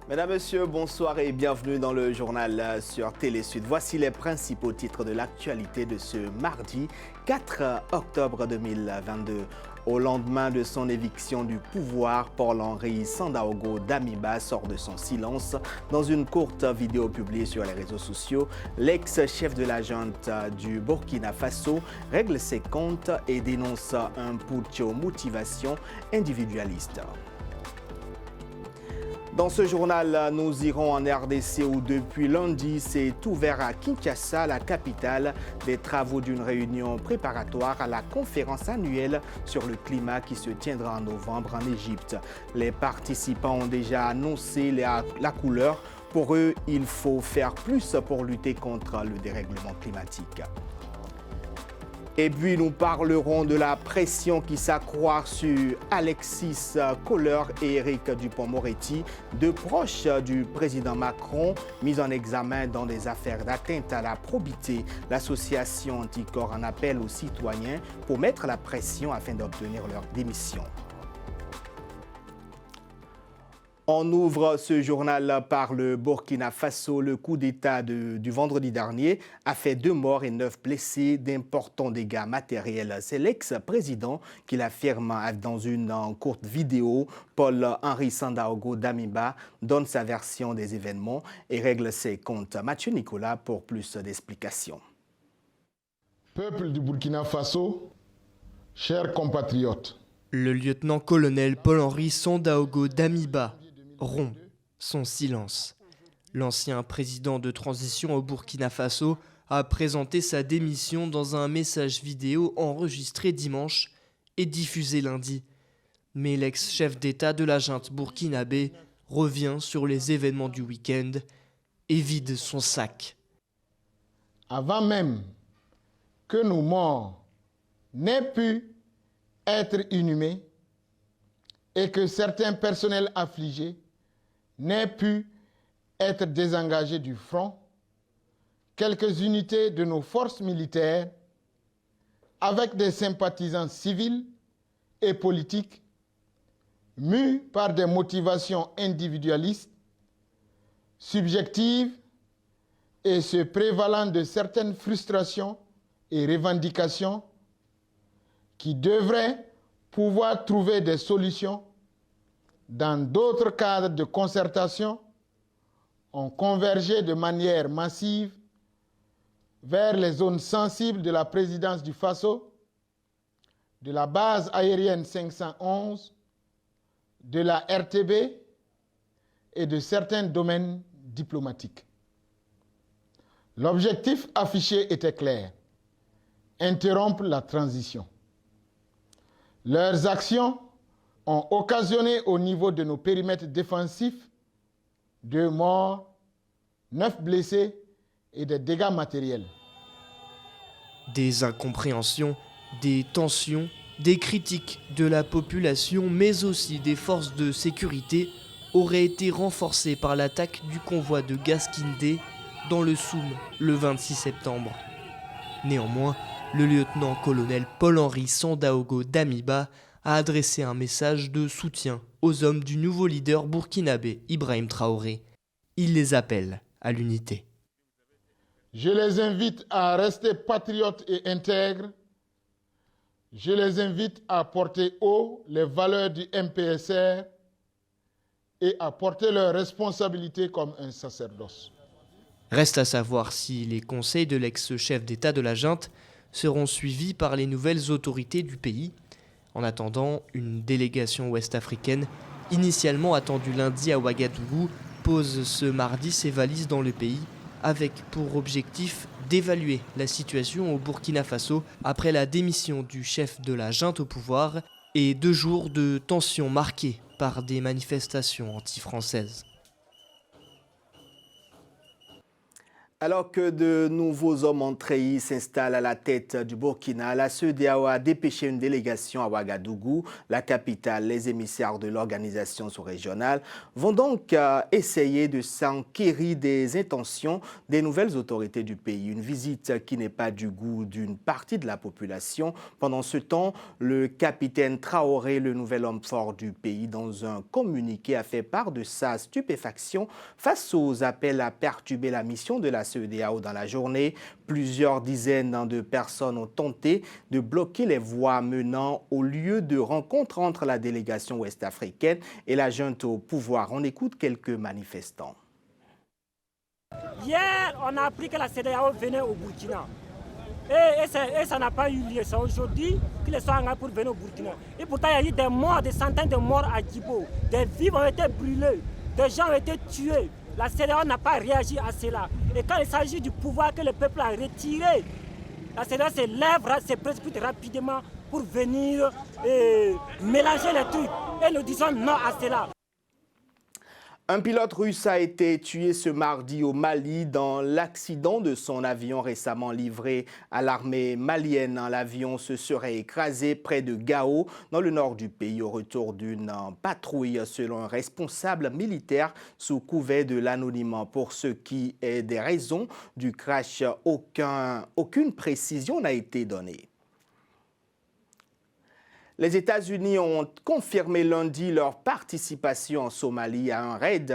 Mesdames, Messieurs, bonsoir et bienvenue dans le journal sur Télé Sud. Voici les principaux titres de l'actualité de ce mardi 4 octobre 2022. Au lendemain de son éviction du pouvoir, Paul-Henri Sandaogo Damiba sort de son silence. Dans une courte vidéo publiée sur les réseaux sociaux, l'ex-chef de la junte du Burkina Faso règle ses comptes et dénonce un putsch aux motivations individualistes. Dans ce journal, nous irons en RDC où depuis lundi s'est ouvert à Kinshasa, la capitale, des travaux d'une réunion préparatoire à la conférence annuelle sur le climat qui se tiendra en novembre en Égypte. Les participants ont déjà annoncé la couleur. Pour eux, il faut faire plus pour lutter contre le dérèglement climatique. Et puis nous parlerons de la pression qui s'accroît sur Alexis Kohler et Éric Dupond-Moretti, deux proches du président Macron, mis en examen dans des affaires d'atteinte à la probité. L'association Anticorps en appelle aux citoyens pour mettre la pression afin d'obtenir leur démission. On ouvre ce journal par le Burkina Faso. Le coup d'État du vendredi dernier a fait 2 morts et 9 blessés, d'importants dégâts matériels. C'est l'ex-président qui l'affirme dans une courte vidéo. Paul-Henri Sandaogo Damiba donne sa version des événements et règle ses comptes. Mathieu Nicolas pour plus d'explications. Peuple du Burkina Faso, chers compatriotes. Le lieutenant-colonel Paul-Henri Sandaogo Damiba rompt son silence. L'ancien président de transition au Burkina Faso a présenté sa démission dans un message vidéo enregistré dimanche et diffusé lundi. Mais l'ex-chef d'État de la junte burkinabé revient sur les événements du week-end et vide son sac. Avant même que nos morts n'aient pu être inhumés et que certains personnels affligés n'aient pu être désengagés du front, quelques unités de nos forces militaires, avec des sympathisants civils et politiques, mus par des motivations individualistes, subjectives et se prévalant de certaines frustrations et revendications qui devraient pouvoir trouver des solutions dans d'autres cadres de concertation, ont convergé de manière massive vers les zones sensibles de la présidence du Faso, de la base aérienne 511, de la RTB et de certains domaines diplomatiques. L'objectif affiché était clair: interrompre la transition. Leurs actions ont occasionné au niveau de nos périmètres défensifs 2 morts, 9 blessés et des dégâts matériels. Des incompréhensions, des tensions, des critiques de la population, mais aussi des forces de sécurité auraient été renforcées par l'attaque du convoi de Gaskindé dans le Soum le 26 septembre. Néanmoins, le lieutenant-colonel Paul-Henri Sandaogo Damiba a adressé un message de soutien aux hommes du nouveau leader burkinabé Ibrahim Traoré. Il les appelle à l'unité. Je les invite à rester patriotes et intègres. Je les invite à porter haut les valeurs du MPSR et à porter leurs responsabilités comme un sacerdoce. Reste à savoir si les conseils de l'ex-chef d'État de la junte seront suivis par les nouvelles autorités du pays. En attendant, une délégation ouest-africaine, initialement attendue lundi à Ouagadougou, pose ce mardi ses valises dans le pays, avec pour objectif d'évaluer la situation au Burkina Faso après la démission du chef de la junte au pouvoir et 2 jours de tensions marquées par des manifestations anti-françaises. Alors que de nouveaux hommes en treillis s'installent à la tête du Burkina, la CEDEAO a dépêché une délégation à Ouagadougou, la capitale. Les émissaires de l'organisation sous-régionale vont donc essayer de s'enquérir des intentions des nouvelles autorités du pays. Une visite qui n'est pas du goût d'une partie de la population. Pendant ce temps, le capitaine Traoré, le nouvel homme fort du pays, dans un communiqué, a fait part de sa stupéfaction face aux appels à perturber la mission de la CEDEAO dans la journée. Plusieurs dizaines de personnes ont tenté de bloquer les voies menant au lieu de rencontre entre la délégation ouest-africaine et la junte au pouvoir. On écoute quelques manifestants. Hier, on a appris que la CEDEAO venait au Burkina. Et ça n'a pas eu lieu. C'est aujourd'hui qu'ils sont engagés pour venir au Burkina. Et pourtant, il y a eu des morts, des centaines de morts à Djibo. Des vies ont été brûlées, des gens ont été tués. La CEDEAO n'a pas réagi à cela. Et quand il s'agit du pouvoir que le peuple a retiré, la CEDEAO se lève, se précipite rapidement pour venir mélanger les trucs. Et nous disons non à cela. Un pilote russe a été tué ce mardi au Mali dans l'accident de son avion récemment livré à l'armée malienne. L'avion se serait écrasé près de Gao, dans le nord du pays, au retour d'une patrouille, selon un responsable militaire sous couvert de l'anonymat. Pour ce qui est des raisons du crash, aucune précision n'a été donnée. Les États-Unis ont confirmé lundi leur participation en Somalie à un raid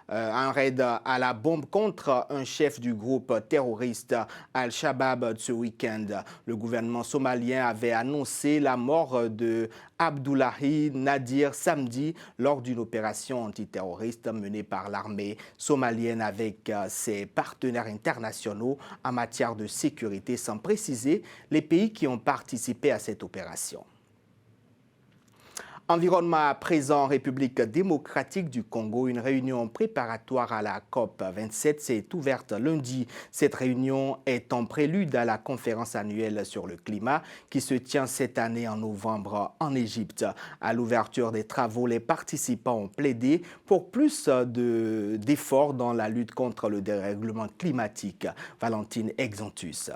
à la bombe contre un chef du groupe terroriste Al-Shabaab ce week-end. Le gouvernement somalien avait annoncé la mort de Abdullahi Nadir samedi lors d'une opération antiterroriste menée par l'armée somalienne avec ses partenaires internationaux en matière de sécurité, sans préciser les pays qui ont participé à cette opération. Environnement à présent en République démocratique du Congo, une réunion préparatoire à la COP27 s'est ouverte lundi. Cette réunion est en prélude à la conférence annuelle sur le climat qui se tient cette année en novembre en Égypte. À l'ouverture des travaux, les participants ont plaidé pour plus d'efforts dans la lutte contre le dérèglement climatique. Valentine Exantus.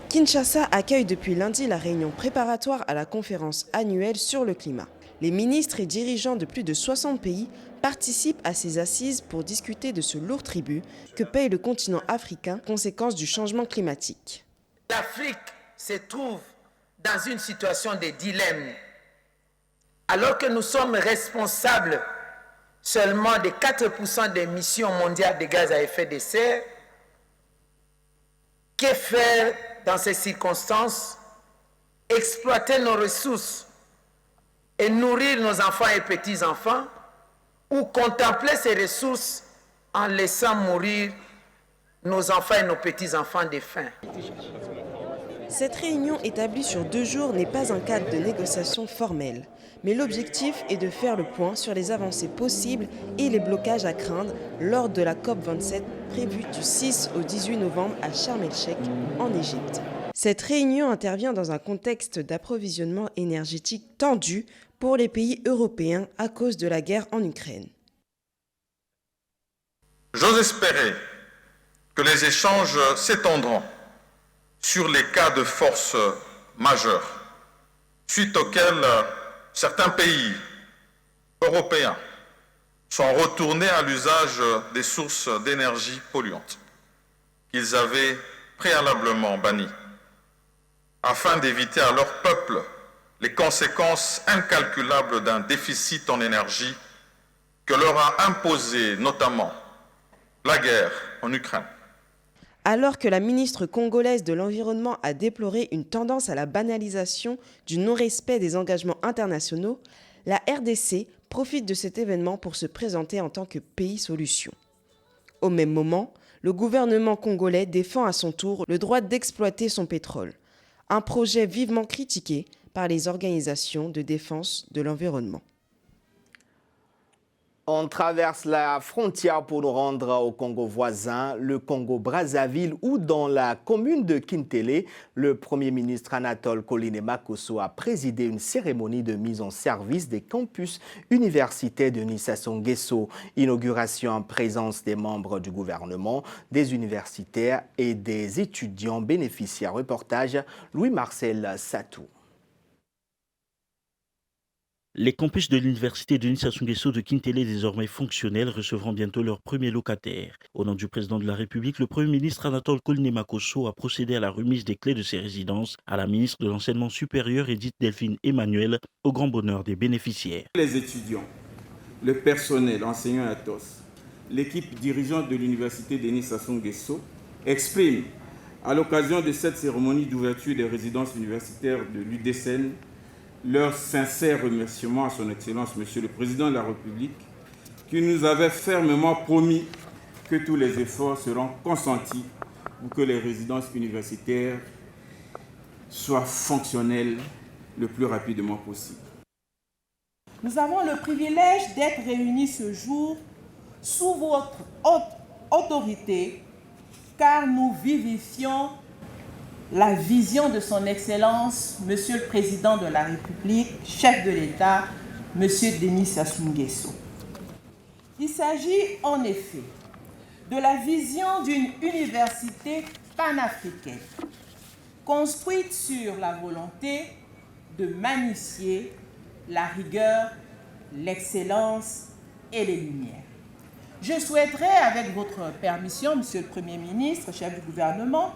Kinshasa accueille depuis lundi la réunion préparatoire à la conférence annuelle sur le climat. Les ministres et dirigeants de plus de 60 pays participent à ces assises pour discuter de ce lourd tribut que paye le continent africain, conséquence du changement climatique. L'Afrique se trouve dans une situation de dilemme. Alors que nous sommes responsables seulement de 4% des émissions mondiales de gaz à effet de serre, que faire dans ces circonstances? Exploiter nos ressources et nourrir nos enfants et petits-enfants, ou contempler ces ressources en laissant mourir nos enfants et nos petits-enfants de faim? Cette réunion établie sur 2 jours n'est pas un cadre de négociation formel, mais l'objectif est de faire le point sur les avancées possibles et les blocages à craindre lors de la COP27 prévue du 6 au 18 novembre à Sharm el-Sheikh en Égypte. Cette réunion intervient dans un contexte d'approvisionnement énergétique tendu pour les pays européens à cause de la guerre en Ukraine. J'ose espérer que les échanges s'étendront sur les cas de force majeure, suite auxquels certains pays européens sont retournés à l'usage des sources d'énergie polluantes qu'ils avaient préalablement bannies, afin d'éviter à leur peuple les conséquences incalculables d'un déficit en énergie que leur a imposé notamment la guerre en Ukraine. Alors que la ministre congolaise de l'Environnement a déploré une tendance à la banalisation du non-respect des engagements internationaux, la RDC profite de cet événement pour se présenter en tant que pays solution. Au même moment, le gouvernement congolais défend à son tour le droit d'exploiter son pétrole, un projet vivement critiqué par les organisations de défense de l'environnement. On traverse la frontière pour nous rendre au Congo voisin, le Congo-Brazzaville, où dans la commune de Kintélé, le Premier ministre Anatole Koliné-Makosso a présidé une cérémonie de mise en service des campus universitaires de Nissasson Nguesso. Inauguration en présence des membres du gouvernement, des universitaires et des étudiants bénéficiaires. Reportage Louis-Marcel Satou. Les campus de l'université de Nissasson Nguesso de Kintélé, désormais fonctionnels, recevront bientôt leur premier locataire. Au nom du président de la République, le Premier ministre Anatole Koliné-Makosso a procédé à la remise des clés de ses résidences à la ministre de l'Enseignement supérieur, Edith Delphine Emmanuel, au grand bonheur des bénéficiaires. Les étudiants, le personnel, enseignants à tous, l'équipe dirigeante de l'université de Nissasson Nguesso expriment, à l'occasion de cette cérémonie d'ouverture des résidences universitaires de l'UDSN, leur sincère remerciement à son Excellence, Monsieur le Président de la République, qui nous avait fermement promis que tous les efforts seront consentis pour que les résidences universitaires soient fonctionnelles le plus rapidement possible. Nous avons le privilège d'être réunis ce jour sous votre haute autorité, car nous vivifions la vision de son Excellence, Monsieur le Président de la République, chef de l'État, Monsieur Denis Sassou Nguesso. Il s'agit en effet de la vision d'une université panafricaine, construite sur la volonté de magnifier la rigueur, l'excellence et les lumières. Je souhaiterais, avec votre permission, Monsieur le Premier ministre, chef du gouvernement,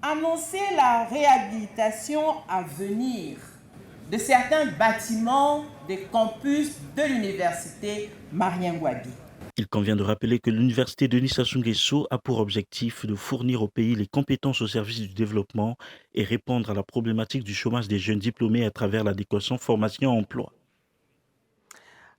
annoncer la réhabilitation à venir de certains bâtiments des campus de l'université Marien Ngouabi. Il convient de rappeler que l'université de Nissasson Nguesso a pour objectif de fournir au pays les compétences au service du développement et répondre à la problématique du chômage des jeunes diplômés à travers l'adéquation formation-emploi.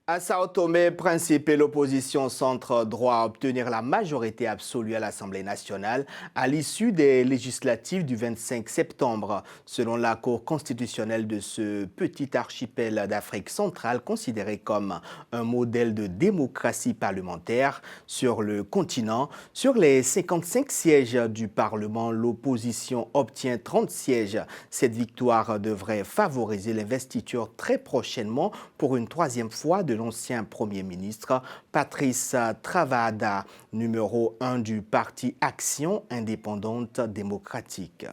À Sao Tomé, Principe et l'opposition centre droit à obtenir la majorité absolue à l'Assemblée nationale à l'issue des législatives du 25 septembre. Selon la Cour constitutionnelle de ce petit archipel d'Afrique centrale, considéré comme un modèle de démocratie parlementaire sur le continent, sur les 55 sièges du Parlement, l'opposition obtient 30 sièges. Cette victoire devrait favoriser l'investiture très prochainement pour une troisième fois de l'ancien Premier ministre Patrice Travada, numéro 1 du parti Action indépendante démocratique.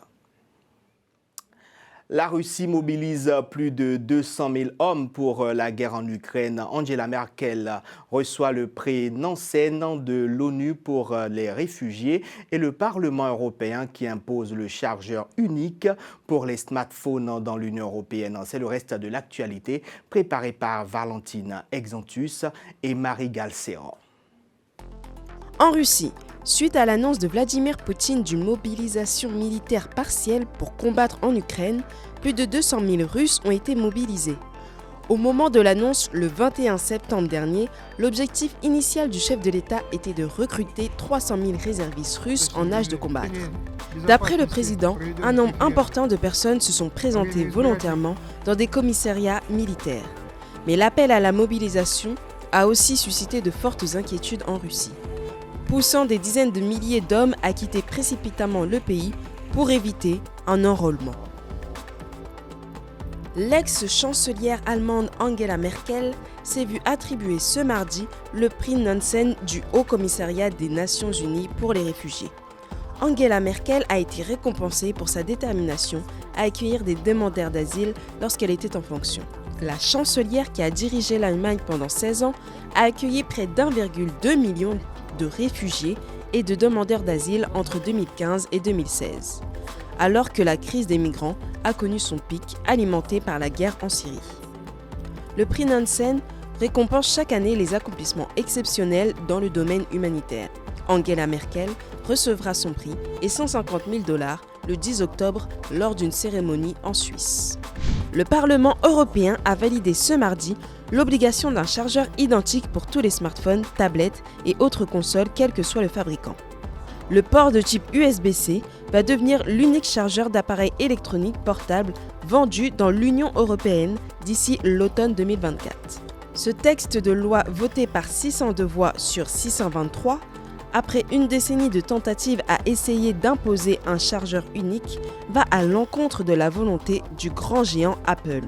La Russie mobilise plus de 200 000 hommes pour la guerre en Ukraine. Angela Merkel reçoit le prix Nansen de l'ONU pour les réfugiés et le Parlement européen qui impose le chargeur unique pour les smartphones dans l'Union européenne. C'est le reste de l'actualité préparée par Valentine Exantus et Marie Galceran. En Russie, suite à l'annonce de Vladimir Poutine d'une mobilisation militaire partielle pour combattre en Ukraine, plus de 200 000 Russes ont été mobilisés. Au moment de l'annonce, le 21 septembre dernier, l'objectif initial du chef de l'État était de recruter 300 000 réservistes russes en âge de combattre. D'après le président, un nombre important de personnes se sont présentées volontairement dans des commissariats militaires. Mais l'appel à la mobilisation a aussi suscité de fortes inquiétudes en Russie, poussant des dizaines de milliers d'hommes à quitter précipitamment le pays pour éviter un enrôlement. L'ex-chancelière allemande Angela Merkel s'est vue attribuer ce mardi le prix Nansen du Haut Commissariat des Nations Unies pour les réfugiés. Angela Merkel a été récompensée pour sa détermination à accueillir des demandeurs d'asile lorsqu'elle était en fonction. La chancelière, qui a dirigé l'Allemagne pendant 16 ans, a accueilli près d'1,2 million de réfugiés et de demandeurs d'asile entre 2015 et 2016, alors que la crise des migrants a connu son pic alimenté par la guerre en Syrie. Le prix Nansen récompense chaque année les accomplissements exceptionnels dans le domaine humanitaire. Angela Merkel recevra son prix et $150 000 le 10 octobre lors d'une cérémonie en Suisse. Le Parlement européen a validé ce mardi l'obligation d'un chargeur identique pour tous les smartphones, tablettes et autres consoles, quel que soit le fabricant. Le port de type USB-C va devenir l'unique chargeur d'appareils électroniques portables vendu dans l'Union européenne d'ici l'automne 2024. Ce texte de loi voté par 602 voix sur 623, après une décennie de tentatives à essayer d'imposer un chargeur unique, va à l'encontre de la volonté du grand géant Apple,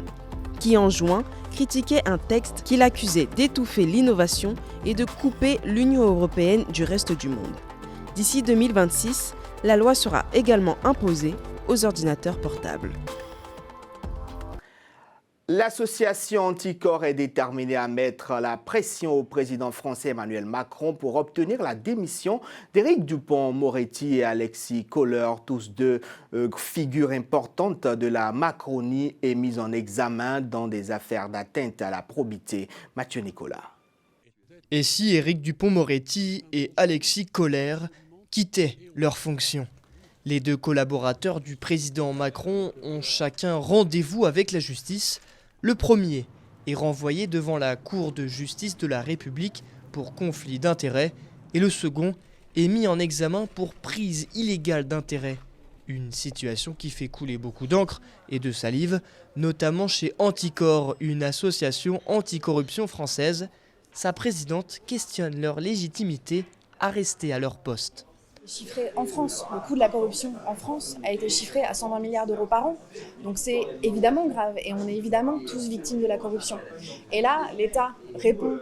qui en juin critiquait un texte qu'il accusait d'étouffer l'innovation et de couper l'Union européenne du reste du monde. D'ici 2026, la loi sera également imposée aux ordinateurs portables. L'association Anticor est déterminée à mettre la pression au président français Emmanuel Macron pour obtenir la démission d'Éric Dupond-Moretti et Alexis Kohler, tous deux figures importantes de la Macronie et mises en examen dans des affaires d'atteinte à la probité. Mathieu Nicolas. Et si Éric Dupond-Moretti et Alexis Kohler quittaient leurs fonctions? Les deux collaborateurs du président Macron ont chacun rendez-vous avec la justice. Le premier est renvoyé devant la Cour de justice de la République pour conflit d'intérêts et le second est mis en examen pour prise illégale d'intérêts. Une situation qui fait couler beaucoup d'encre et de salive, notamment chez Anticor, une association anticorruption française. Sa présidente questionne leur légitimité à rester à leur poste. Chiffré en France, le coût de la corruption en France a été chiffré à 120 milliards d'euros par an. Donc c'est évidemment grave et on est évidemment tous victimes de la corruption. Et là, l'État répond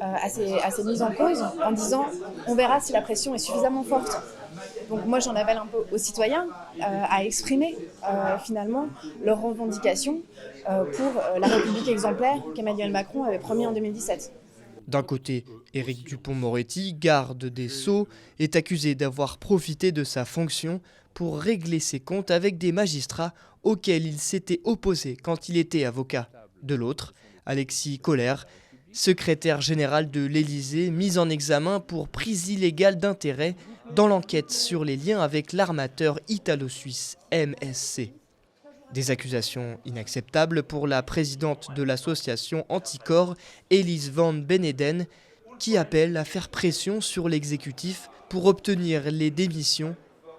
à ces mises en cause en disant on verra si la pression est suffisamment forte. Donc moi j'en appelle un peu aux citoyens à exprimer finalement leurs revendications pour la République exemplaire qu'Emmanuel Macron avait promis en 2017. D'un côté, Éric Dupond-Moretti, garde des Sceaux, est accusé d'avoir profité de sa fonction pour régler ses comptes avec des magistrats auxquels il s'était opposé quand il était avocat. De l'autre, Alexis Kohler, secrétaire général de l'Élysée, mis en examen pour prise illégale d'intérêt dans l'enquête sur les liens avec l'armateur italo-suisse MSC. Des accusations inacceptables pour la présidente de l'association Anticor, Elise Van Beneden, qui appelle à faire pression sur l'exécutif pour obtenir les démissions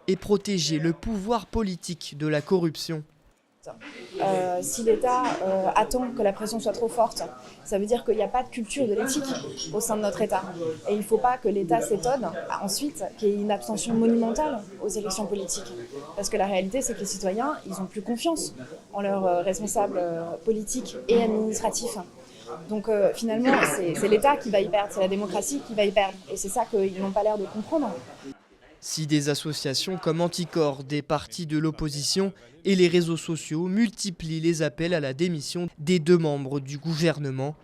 et protéger le pouvoir politique de la corruption. Si l'État attend que la pression soit trop forte, ça veut dire qu'il n'y a pas de culture de l'éthique au sein de notre État. Et il ne faut pas que l'État s'étonne ensuite qu'il y ait une abstention monumentale aux élections politiques. Parce que la réalité, c'est que les citoyens, ils n'ont plus confiance en leurs responsables politiques et administratifs. Donc finalement, c'est l'État qui va y perdre, c'est la démocratie qui va y perdre. Et c'est ça qu'ils n'ont pas l'air de comprendre. Si des associations comme Anticor, des partis de l'opposition et les réseaux sociaux multiplient les appels à la démission des deux membres du gouvernement,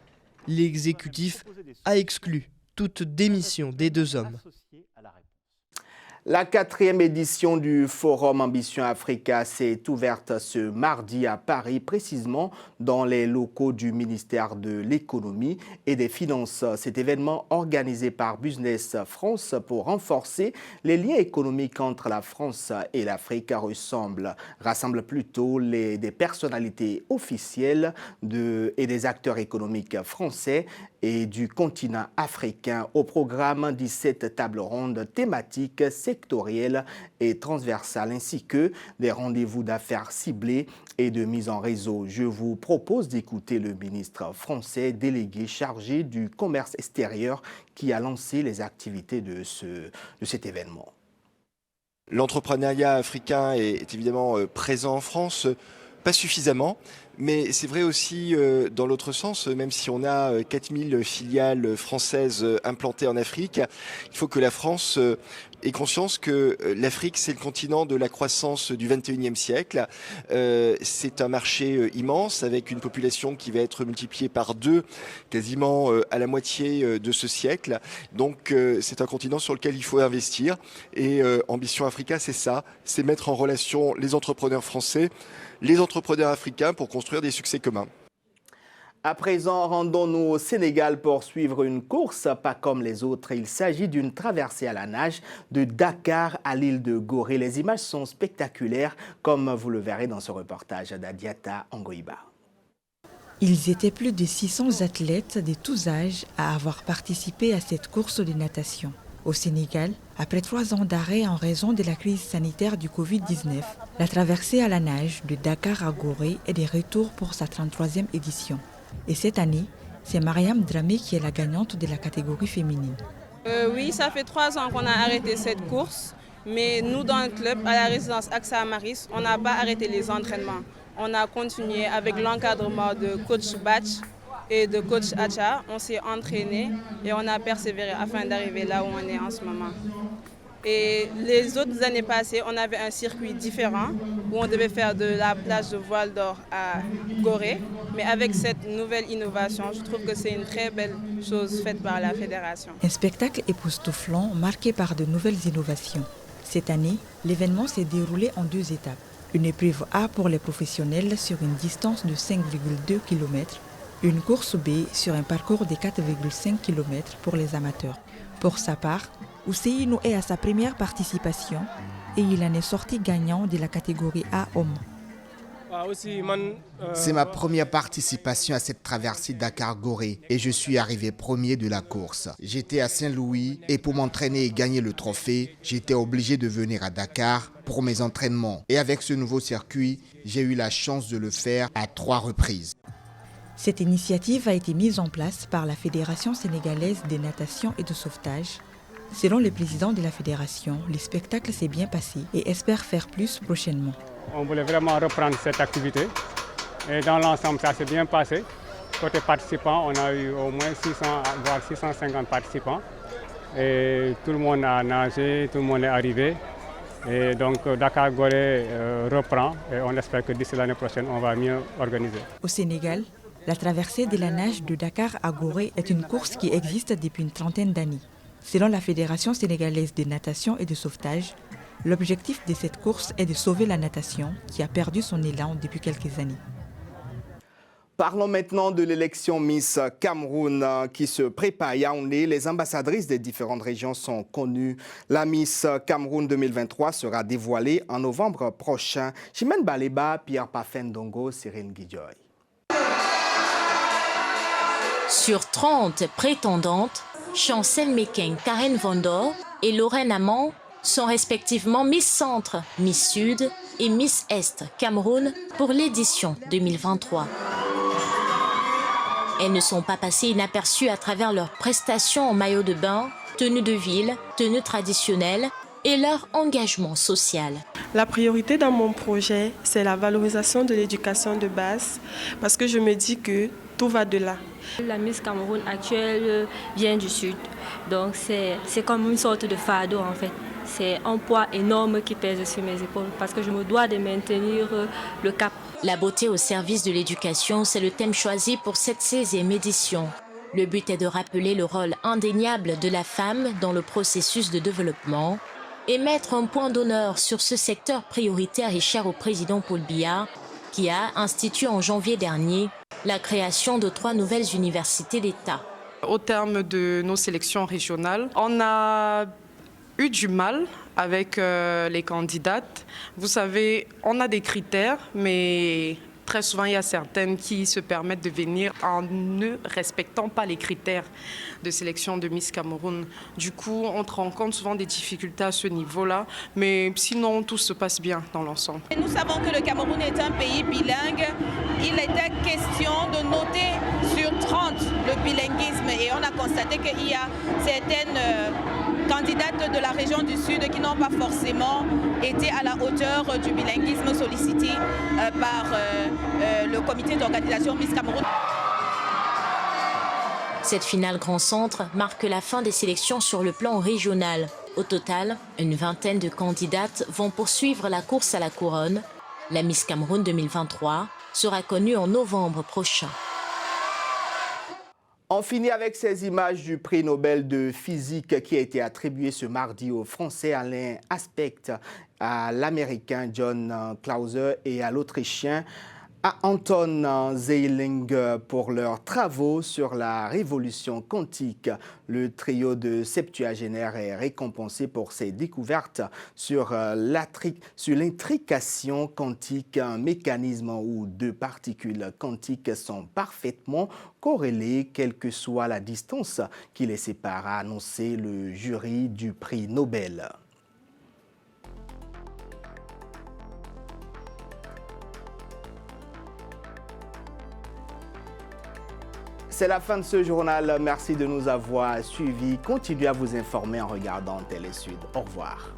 l'exécutif a exclu toute démission des deux hommes. La 4e édition du Forum Ambition Africa s'est ouverte ce mardi à Paris, précisément dans les locaux du ministère de l'Économie et des Finances. Cet événement organisé par Business France pour renforcer les liens économiques entre la France et l'Afrique rassemble plutôt des personnalités officielles et des acteurs économiques français et du continent africain. Au programme 17 tables rondes thématiques sectorielles et transversales ainsi que des rendez-vous d'affaires ciblés et de mise en réseau. Je vous propose d'écouter le ministre français délégué chargé du commerce extérieur qui a lancé les activités de cet événement. L'entrepreneuriat africain est évidemment présent en France, pas suffisamment. Mais c'est vrai aussi dans l'autre sens, même si on a 4000 filiales françaises implantées en Afrique, il faut que la France ait conscience que l'Afrique, c'est le continent de la croissance du 21e siècle. C'est un marché immense avec une population qui va être multipliée par 2 quasiment à la moitié de ce siècle. Donc c'est un continent sur lequel il faut investir. Et Ambition Africa, c'est ça, c'est mettre en relation les entrepreneurs français, les entrepreneurs africains pour construire des succès communs. À présent, rendons-nous au Sénégal pour suivre une course pas comme les autres. Il s'agit d'une traversée à la nage de Dakar à l'île de Gorée. Les images sont spectaculaires, comme vous le verrez dans ce reportage d'Adiata Angoïba. Ils étaient plus de 600 athlètes de tous âges à avoir participé à cette course de natation. Au Sénégal, après 3 ans d'arrêt en raison de la crise sanitaire du Covid-19, la traversée à la nage de Dakar à Gorée est de retour pour sa 33e édition. Et cette année, C'est Mariam Dramé qui est la gagnante de la catégorie féminine. Oui, ça fait 3 ans qu'on a arrêté cette course, mais nous dans le club, à la résidence AXA Amaris, on n'a pas arrêté les entraînements. On a continué avec l'encadrement de coach Batch et de coach Acha. On s'est entraîné et on a persévéré afin d'arriver là où on est en ce moment. Et les autres années passées, on avait un circuit différent où on devait faire de la plage de voile d'or à Gorée. Mais avec cette nouvelle innovation, je trouve que c'est une très belle chose faite par la fédération. Un spectacle époustouflant marqué par de nouvelles innovations. Cette année, l'événement s'est déroulé en 2 étapes. Une épreuve A pour les professionnels sur une distance de 5,2 km, une course B sur un parcours de 4,5 km pour les amateurs. Pour sa part, Ousseinou est à sa première participation et il en est sorti gagnant de la catégorie A homme. C'est ma première participation à cette traversée Dakar-Gorée et je suis arrivé premier de la course. J'étais à Saint-Louis et pour m'entraîner et gagner le trophée, j'étais obligé de venir à Dakar pour mes entraînements. Et avec ce nouveau circuit, j'ai eu la chance de le faire à 3 reprises. Cette initiative a été mise en place par la Fédération sénégalaise de natation et de sauvetage. Selon le président de la fédération, le spectacle s'est bien passé et espère faire plus prochainement. On voulait vraiment reprendre cette activité et dans l'ensemble ça s'est bien passé. Côté participants, on a eu au moins 600 voire 650 participants et tout le monde a nagé, tout le monde est arrivé. Et donc Dakar-Gorée reprend et on espère que d'ici l'année prochaine on va mieux organiser. Au Sénégal, la traversée de la nage de Dakar à Gorée est une course qui existe depuis une trentaine d'années. Selon la Fédération sénégalaise de natation et de sauvetage, l'objectif de cette course est de sauver la natation qui a perdu son élan depuis quelques années. Parlons maintenant de l'élection Miss Cameroun qui se prépare à Yaoundé. Les ambassadrices des différentes régions sont connues. La Miss Cameroun 2023 sera dévoilée en novembre prochain. Chimène Baleba, Pierre Pafendongo, Cyrine Guidjoy. Sur 30 prétendantes, Chancel Meking, Karen Vondor et Lorraine Amand sont respectivement Miss Centre, Miss Sud et Miss Est Cameroun pour l'édition 2023. Elles ne sont pas passées inaperçues à travers leurs prestations en maillot de bain, tenues de ville, tenues traditionnelles et leur engagement social. La priorité dans mon projet, c'est la valorisation de l'éducation de base parce que je me dis que tout va de là. La Miss Cameroun actuelle vient du Sud, donc c'est comme une sorte de fardeau en fait. C'est un poids énorme qui pèse sur mes épaules parce que je me dois de maintenir le cap. La beauté au service de l'éducation, c'est le thème choisi pour cette 16e édition. Le but est de rappeler le rôle indéniable de la femme dans le processus de développement et mettre un point d'honneur sur ce secteur prioritaire et cher au président Paul Biya, qui a institué en janvier dernier la création de 3 nouvelles universités d'État. Au terme de nos sélections régionales, on a eu du mal avec les candidates. Vous savez, on a des critères, mais très souvent, il y a certaines qui se permettent de venir en ne respectant pas les critères de sélection de Miss Cameroun. Du coup, on rencontre souvent des difficultés à ce niveau-là, mais sinon, tout se passe bien dans l'ensemble. Nous savons que le Cameroun est un pays bilingue. Il était question de noter sur 30 le bilinguisme et on a constaté qu'il y a certaines candidates de la région du Sud qui n'ont pas forcément été à la hauteur du bilinguisme sollicité par le comité d'organisation Miss Cameroun. Cette finale Grand Centre marque la fin des sélections sur le plan régional. Au total, une vingtaine de candidates vont poursuivre la course à la couronne. La Miss Cameroun 2023 sera connue en novembre prochain. On finit avec ces images du prix Nobel de physique qui a été attribué ce mardi au Français Alain Aspect, à l'Américain John Clauser et à l'Autrichien Anton Zeiling pour leurs travaux sur la révolution quantique. Le trio de septuagénaires est récompensé pour ses découvertes sur l'intrication quantique, un mécanisme où 2 particules quantiques sont parfaitement corrélées, quelle que soit la distance qui les sépare, a annoncé le jury du prix Nobel. C'est la fin de ce journal. Merci de nous avoir suivis. Continuez à vous informer en regardant Télé Sud. Au revoir.